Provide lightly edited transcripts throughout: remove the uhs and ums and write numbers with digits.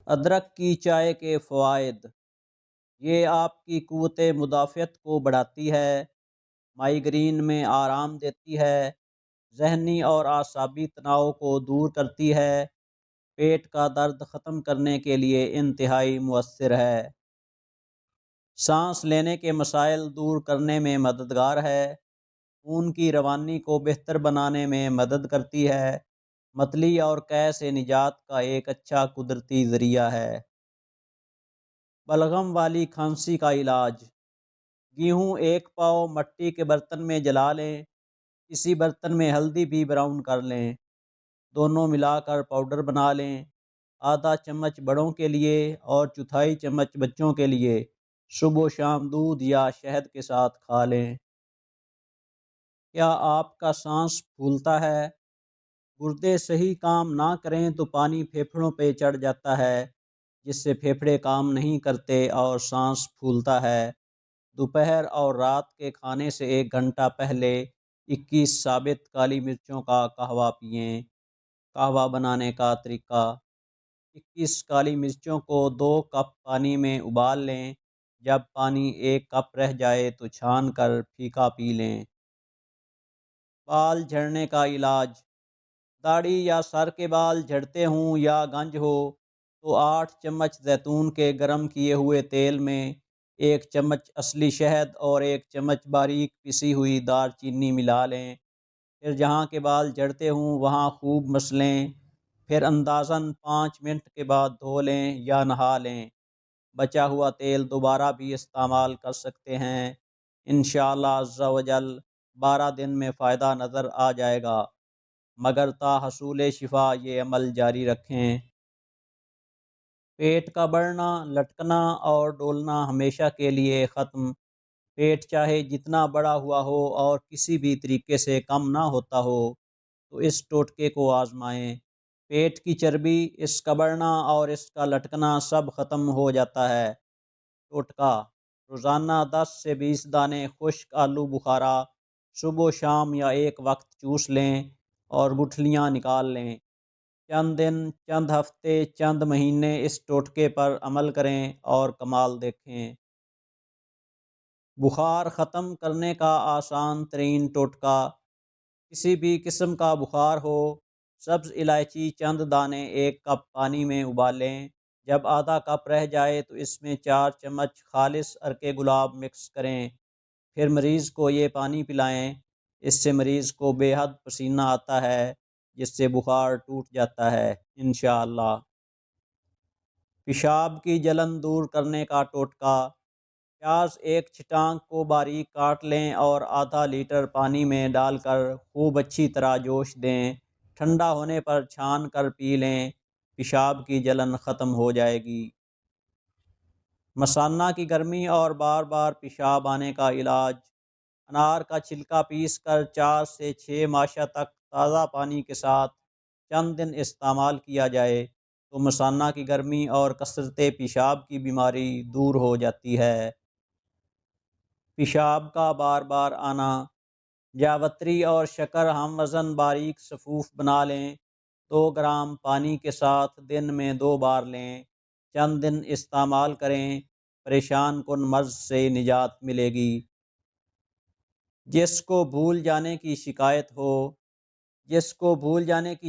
ادرک کی چائے کے فوائد: یہ آپ کی قوت مدافعت کو بڑھاتی ہے، مائیگرین میں آرام دیتی ہے، ذہنی اور اعصابی تناؤ کو دور کرتی ہے، پیٹ کا درد ختم کرنے کے لیے انتہائی مؤثر ہے، سانس لینے کے مسائل دور کرنے میں مددگار ہے، خون کی روانی کو بہتر بنانے میں مدد کرتی ہے، متلی اور قے سے نجات کا ایک اچھا قدرتی ذریعہ ہے۔ بلغم والی کھانسی کا علاج: گیہوں 1 پاؤ مٹی کے برتن میں جلا لیں، اسی برتن میں ہلدی بھی براؤن کر لیں، دونوں ملا کر پاؤڈر بنا لیں، آدھا چمچ بڑوں کے لیے اور چوتھائی چمچ بچوں کے لیے صبح و شام دودھ یا شہد کے ساتھ کھا لیں۔ کیا آپ کا سانس پھولتا ہے؟ گردے صحیح کام نہ کریں تو پانی پھیپھڑوں پہ چڑھ جاتا ہے، جس سے پھیپھڑے کام نہیں کرتے اور سانس پھولتا ہے۔ دوپہر اور رات کے کھانے سے 1 گھنٹہ پہلے 21 ثابت کالی مرچوں کا قہوہ پئیں۔ قہوہ بنانے کا طریقہ: 21 کالی مرچوں کو 2 کپ پانی میں ابال لیں، جب پانی 1 کپ رہ جائے تو چھان کر پھیکا پی لیں۔ بال جھڑنے کا علاج: داڑھی یا سر کے بال جھڑتے ہوں یا گنج ہو تو 8 چمچ زیتون کے گرم کیے ہوئے تیل میں 1 چمچ اصلی شہد اور 1 چمچ باریک پسی ہوئی دار چینی ملا لیں، پھر جہاں کے بال جھڑتے ہوں وہاں خوب مسلیں، پھر اندازاً 5 منٹ کے بعد دھو لیں یا نہا لیں۔ بچا ہوا تیل دوبارہ بھی استعمال کر سکتے ہیں۔ انشاءاللہ عز و جل 12 دن میں فائدہ نظر آ جائے گا، مگر تا حصول شفا یہ عمل جاری رکھیں۔ پیٹ کا بڑھنا، لٹکنا اور ڈولنا ہمیشہ کے لیے ختم۔ پیٹ چاہے جتنا بڑا ہوا ہو اور کسی بھی طریقے سے کم نہ ہوتا ہو تو اس ٹوٹکے کو آزمائیں۔ پیٹ کی چربی، اس کا بڑھنا اور اس کا لٹکنا سب ختم ہو جاتا ہے۔ ٹوٹکا: روزانہ 10 سے 20 دانے خشک آلو بخارا صبح و شام یا ایک وقت چوس لیں اور گٹھلیاں نکال لیں۔ چند دن، چند ہفتے، چند مہینے اس ٹوٹکے پر عمل کریں اور کمال دیکھیں۔ بخار ختم کرنے کا آسان ترین ٹوٹکا: کسی بھی قسم کا بخار ہو، سبز الائچی چند دانے 1 کپ پانی میں ابالیں، جب آدھا کپ رہ جائے تو اس میں 4 چمچ خالص عرق گلاب مکس کریں، پھر مریض کو یہ پانی پلائیں۔ اس سے مریض کو بے حد پسینہ آتا ہے، جس سے بخار ٹوٹ جاتا ہے انشاءاللہ۔ پیشاب کی جلن دور کرنے کا ٹوٹکا: پیاز 1 چھٹانک کو باریک کاٹ لیں اور آدھا لیٹر پانی میں ڈال کر خوب اچھی طرح جوش دیں، ٹھنڈا ہونے پر چھان کر پی لیں، پیشاب کی جلن ختم ہو جائے گی۔ مثانہ کی گرمی اور بار بار پیشاب آنے کا علاج: انار کا چھلکا پیس کر 4 سے 6 ماشا تک تازہ پانی کے ساتھ چند دن استعمال کیا جائے تو مثانہ کی گرمی اور کثرت پیشاب کی بیماری دور ہو جاتی ہے۔ پیشاب کا بار بار آنا: جاوتری اور شکر ہم وزن باریک سفوف بنا لیں، 2 گرام پانی کے ساتھ دن میں 2 بار لیں، چند دن استعمال کریں، پریشان کن مرض سے نجات ملے گی۔ جس کو بھول جانے کی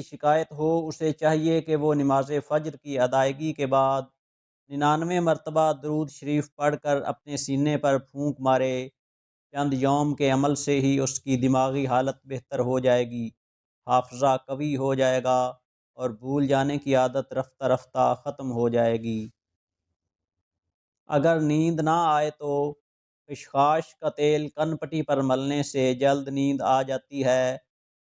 شکایت ہو اسے چاہیے کہ وہ نماز فجر کی ادائیگی کے بعد 99 مرتبہ درود شریف پڑھ کر اپنے سینے پر پھونک مارے، چند یوم کے عمل سے ہی اس کی دماغی حالت بہتر ہو جائے گی، حافظہ قوی ہو جائے گا اور بھول جانے کی عادت رفتہ رفتہ ختم ہو جائے گی۔ اگر نیند نہ آئے تو خشخاش کا تیل کن پٹی پر ملنے سے جلد نیند آ جاتی ہے۔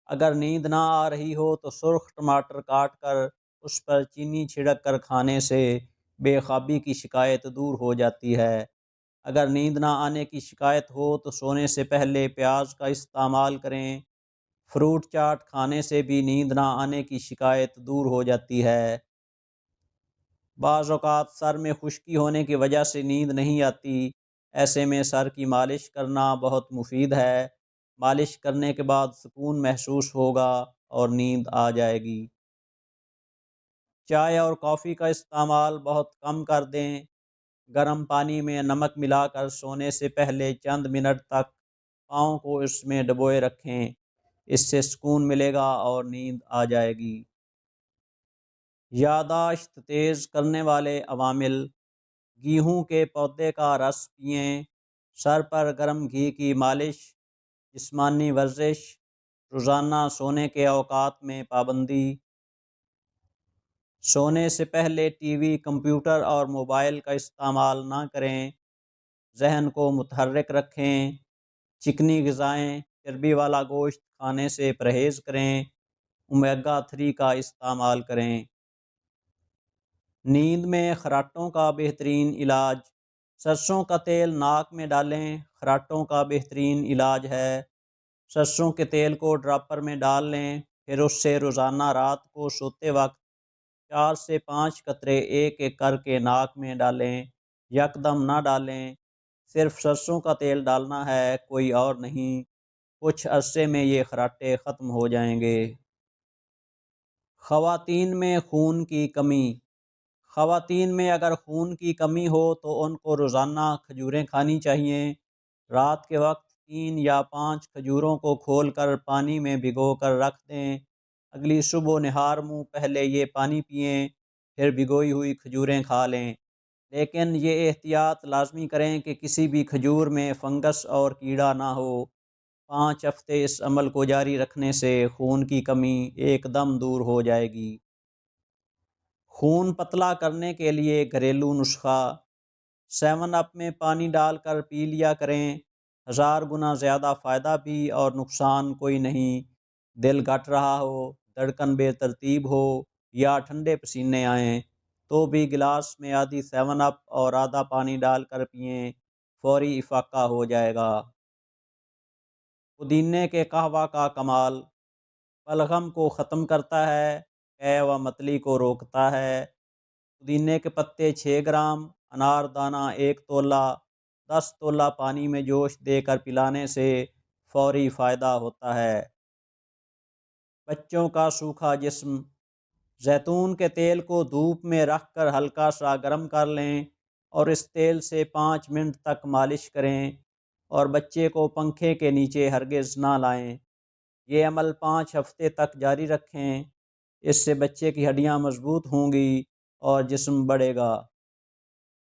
اگر نیند نہ آ رہی ہو تو سرخ ٹماٹر کاٹ کر اس پر چینی چھڑک کر کھانے سے بے خوابی کی شکایت دور ہو جاتی ہے۔ اگر نیند نہ آنے کی شکایت ہو تو سونے سے پہلے پیاز کا استعمال کریں۔ فروٹ چاٹ کھانے سے بھی نیند نہ آنے کی شکایت دور ہو جاتی ہے۔ بعض اوقات سر میں خشکی ہونے کی وجہ سے نیند نہیں آتی، ایسے میں سر کی مالش کرنا بہت مفید ہے۔ مالش کرنے کے بعد سکون محسوس ہوگا اور نیند آ جائے گی۔ چائے اور کافی کا استعمال بہت کم کر دیں۔ گرم پانی میں نمک ملا کر سونے سے پہلے چند منٹ تک پاؤں کو اس میں ڈبوئے رکھیں، اس سے سکون ملے گا اور نیند آ جائے گی۔ یادداشت تیز کرنے والے عوامل: گیہوں کے پودے کا رس پئیں، سر پر گرم گھی کی مالش، جسمانی ورزش، روزانہ سونے کے اوقات میں پابندی۔ سونے سے پہلے ٹی وی، کمپیوٹر اور موبائل کا استعمال نہ کریں۔ ذہن کو متحرک رکھیں۔ چکنی غذائیں، چربی والا گوشت کھانے سے پرہیز کریں۔ اومیگا 3 کا استعمال کریں۔ نیند میں خراٹوں کا بہترین علاج: سرسوں کا تیل ناک میں ڈالیں، خراٹوں کا بہترین علاج ہے۔ سرسوں کے تیل کو ڈراپر میں ڈال لیں، پھر اس سے روزانہ رات کو سوتے وقت 4 سے 5 قطرے ایک ایک کر کے ناک میں ڈالیں۔ یکدم نہ ڈالیں، صرف سرسوں کا تیل ڈالنا ہے، کوئی اور نہیں۔ کچھ عرصے میں یہ خراٹے ختم ہو جائیں گے۔ خواتین میں خون کی کمی: خواتین میں اگر خون کی کمی ہو تو ان کو روزانہ کھجوریں کھانی چاہیے۔ رات کے وقت 3 یا 5 کھجوروں کو کھول کر پانی میں بھگو کر رکھ دیں۔ اگلی صبح نہار منہ پہلے یہ پانی پئیں، پھر بھگوئی ہوئی کھجوریں کھا لیں، لیکن یہ احتیاط لازمی کریں کہ کسی بھی کھجور میں فنگس اور کیڑا نہ ہو۔ 5 ہفتے اس عمل کو جاری رکھنے سے خون کی کمی ایک دم دور ہو جائے گی۔ خون پتلا کرنے کے لیے گھریلو نسخہ: 7 اپ میں پانی ڈال کر پی لیا کریں۔ 1000 گنا زیادہ فائدہ بھی اور نقصان کوئی نہیں۔ دل گھٹ رہا ہو، دھڑکن بے ترتیب ہو یا ٹھنڈے پسینے آئیں تو بھی گلاس میں آدھی 7 اپ اور آدھا پانی ڈال کر پئیں، فوری افاقہ ہو جائے گا۔ پودینے کے قہوہ کا کمال: بلغم کو ختم کرتا ہے، قے و متلی کو روکتا ہے۔ پودینے کے پتے 6 گرام، انار دانہ 1 تولہ، 10 تولہ پانی میں جوش دے کر پلانے سے فوری فائدہ ہوتا ہے۔ بچوں کا سوکھا جسم: زیتون کے تیل کو دھوپ میں رکھ کر ہلکا سا گرم کر لیں اور اس تیل سے 5 منٹ تک مالش کریں، اور بچے کو پنکھے کے نیچے ہرگز نہ لائیں۔ یہ عمل 5 ہفتے تک جاری رکھیں، اس سے بچے کی ہڈیاں مضبوط ہوں گی اور جسم بڑھے گا۔